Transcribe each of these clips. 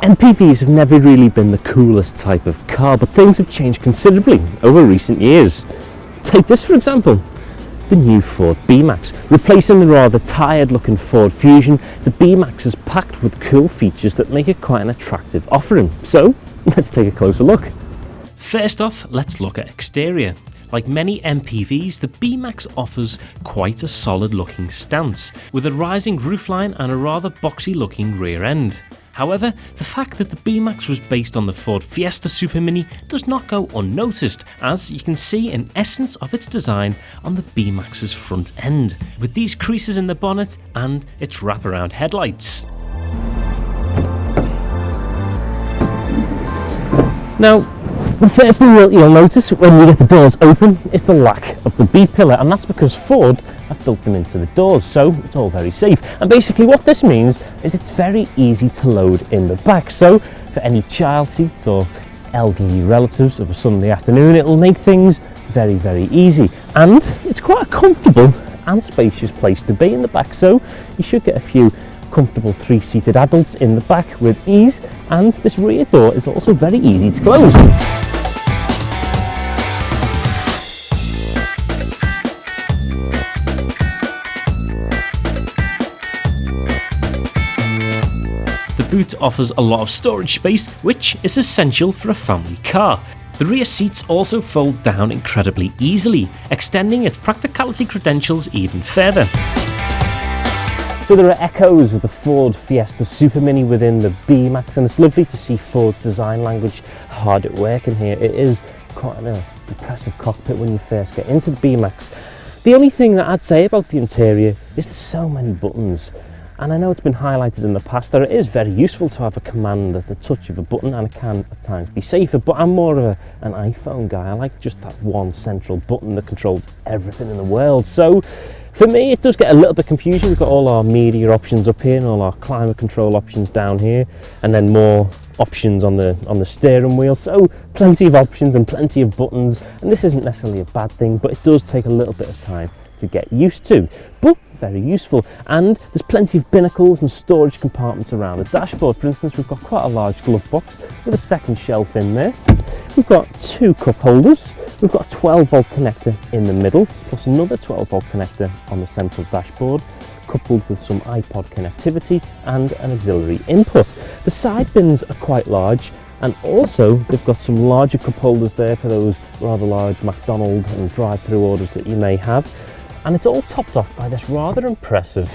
MPVs have never really been the coolest type of car, but things have changed considerably over recent years. Take this for example, the new Ford B-Max. Replacing the rather tired looking Ford Fusion, the B-Max is packed with cool features that make it quite an attractive offering. So let's take a closer look. First off, let's look at exterior. Like many MPVs, the B-Max offers quite a solid looking stance, with a rising roofline and a rather boxy looking rear end. However, the fact that the B-Max was based on the Ford Fiesta Super Mini does not go unnoticed, as you can see an essence of its design on the B-Max's front end, with these creases in the bonnet and its wraparound headlights. Now, the first thing you'll notice when you get the doors open is the lack of the B-pillar, and that's because Ford have built them into the doors, so it's all very safe. And basically what this means is it's very easy to load in the back, so for any child seats or elderly relatives of a Sunday afternoon, it'll make things very, very easy. And it's quite a comfortable and spacious place to be in the back, so you should get a few comfortable three-seated adults in the back with ease. And this rear door is also very easy to close. The boot offers a lot of storage space, which is essential for a family car. The rear seats also fold down incredibly easily, extending its practicality credentials even further. So there are echoes of the Ford Fiesta Super Mini within the B-Max, and it's lovely to see Ford design language hard at work in here. It is quite an impressive cockpit when you first get into the B-Max. The only thing that I'd say about the interior is there's so many buttons. And I know it's been highlighted in the past that it is very useful to have a command at the touch of a button, and it can at times be safer, but I'm more of an iPhone guy. I like just that one central button that controls everything in the world. So for me, it does get a little bit confusing. We've got all our media options up here and all our climate control options down here, and then more options on the steering wheel. So plenty of options and plenty of buttons, and this isn't necessarily a bad thing, but it does take a little bit of time to get used to, but very useful. And there's plenty of binnacles and storage compartments around the dashboard. For instance, we've got quite a large glove box with a second shelf in there. We've got two cup holders. We've got a 12-volt connector in the middle, plus another 12-volt connector on the central dashboard, coupled with some iPod connectivity and an auxiliary input. The side bins are quite large, and also they've got some larger cup holders there for those rather large McDonald's and drive-through orders that you may have. And it's all topped off by this rather impressive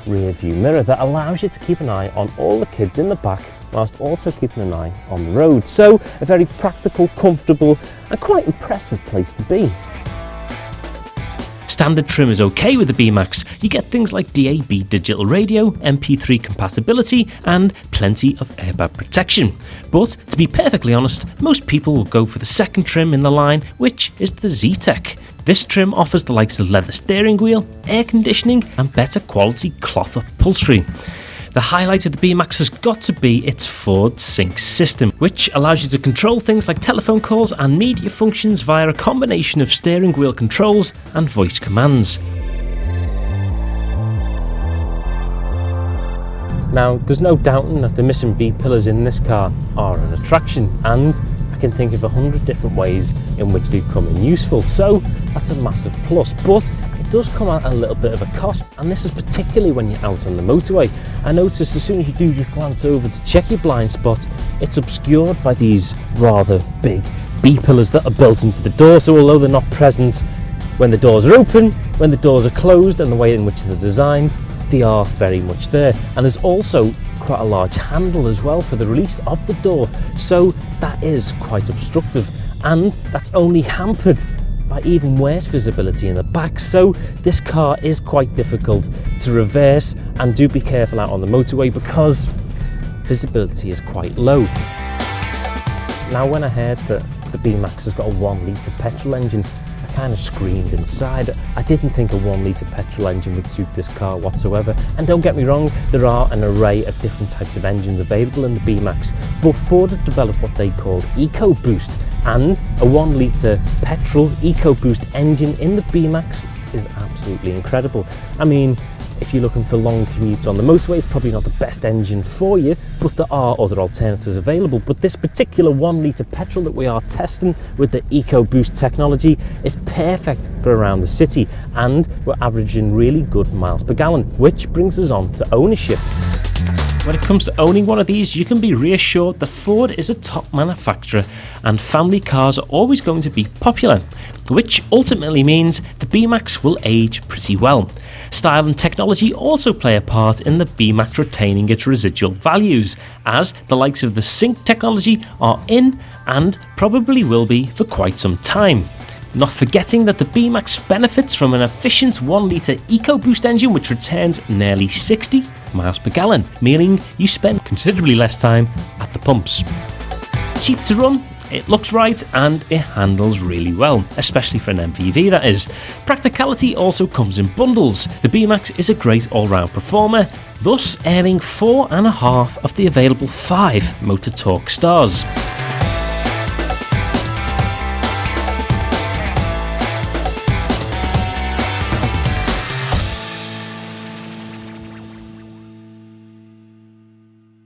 rear view mirror that allows you to keep an eye on all the kids in the back whilst also keeping an eye on the road. So a very practical, comfortable and quite impressive place to be. Standard trim is okay with the B-Max. You get things like DAB digital radio, MP3 compatibility and plenty of airbag protection. But to be perfectly honest, most people will go for the second trim in the line, which is the Z-Tech. This trim offers the likes of leather steering wheel, air conditioning and better quality cloth upholstery. The highlight of the B-Max has got to be its Ford Sync system, which allows you to control things like telephone calls and media functions via a combination of steering wheel controls and voice commands. Now, there's no doubting that the missing B-pillars in this car are an attraction, and I can think of 100 different ways in which they come in useful, so that's a massive plus. But it does come at a little bit of a cost, and this is particularly when you're out on the motorway. I noticed as soon as you do just glance over to check your blind spot, it's obscured by these rather big B-pillars that are built into the door. So although they're not present when the doors are open, when the doors are closed and the way in which they're designed, they are very much there. And there's also quite a large handle as well for the release of the door, so that is quite obstructive, and that's only hampered by even worse visibility in the back. So this car is quite difficult to reverse, and do be careful out on the motorway because visibility is quite low. Now, when I heard that the B-Max has got a 1 litre petrol engine, I kind of screamed inside. I didn't think a 1 litre petrol engine would suit this car whatsoever. And don't get me wrong, there are an array of different types of engines available in the B-Max, but Ford have developed what they call EcoBoost, and a 1 litre petrol EcoBoost engine in the B-Max is absolutely incredible. I mean, if you're looking for long commutes on the motorway, it's probably not the best engine for you, but there are other alternatives available. But this particular 1 litre petrol that we are testing with the EcoBoost technology is perfect for around the city, and we're averaging really good miles per gallon, which brings us on to ownership. When it comes to owning one of these, you can be reassured that Ford is a top manufacturer and family cars are always going to be popular, which ultimately means the B-Max will age pretty well. Style and technology also play a part in the B-Max retaining its residual values, as the likes of the sync technology are in and probably will be for quite some time. Not forgetting that the B-Max benefits from an efficient 1 litre EcoBoost engine which returns nearly 60 miles per gallon, meaning you spend considerably less time at the pumps. Cheap to run, it looks right, and it handles really well, especially for an MPV that is. Practicality also comes in bundles. The B-Max is a great all-round performer, thus earning 4.5 of the available 5 Motor Talk stars.